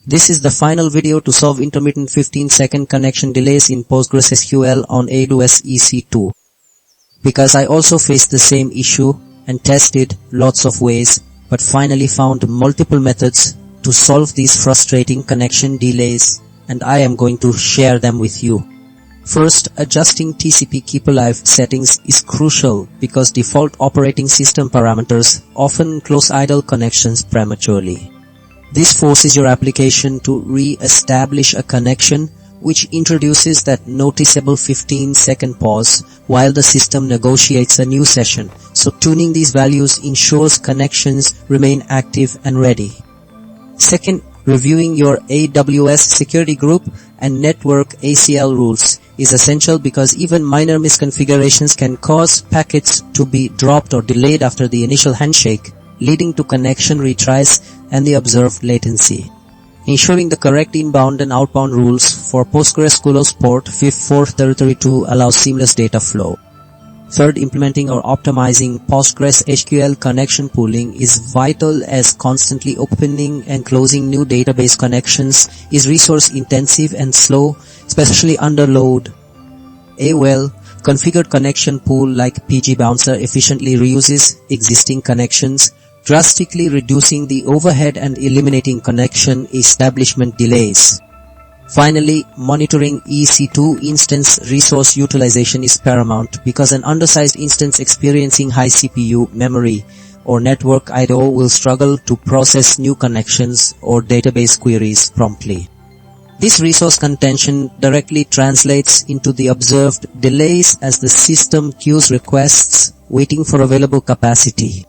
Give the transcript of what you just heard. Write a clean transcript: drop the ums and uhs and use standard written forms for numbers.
This is the final video to solve intermittent 15-second connection delays in PostgreSQL on AWS EC2. Because I also faced the same issue and tested lots of ways, but finally found multiple methods to solve these frustrating connection delays, and I am going to share them with you. First, adjusting TCP keep alive settings is crucial because default operating system parameters often close idle connections prematurely. This forces your application to re-establish a connection, which introduces that noticeable 15-second pause while the system negotiates a new session. So tuning these values ensures connections remain active and ready. Second, reviewing your AWS security group and network ACL rules is essential because even minor misconfigurations can cause packets to be dropped or delayed after the initial handshake, leading to connection retries and the observed latency. Ensuring the correct inbound and outbound rules for PostgreSQL port 5432 allows seamless data flow. Third, implementing or optimizing PostgreSQL connection pooling is vital as constantly opening and closing new database connections is resource intensive and slow, especially under load. A well-configured connection pool like PG Bouncer efficiently reuses existing connections, drastically reducing the overhead and eliminating connection establishment delays. Finally, monitoring EC2 instance resource utilization is paramount because an undersized instance experiencing high CPU, memory, or network I/O will struggle to process new connections or database queries promptly. This resource contention directly translates into the observed delays as the system queues requests, waiting for available capacity.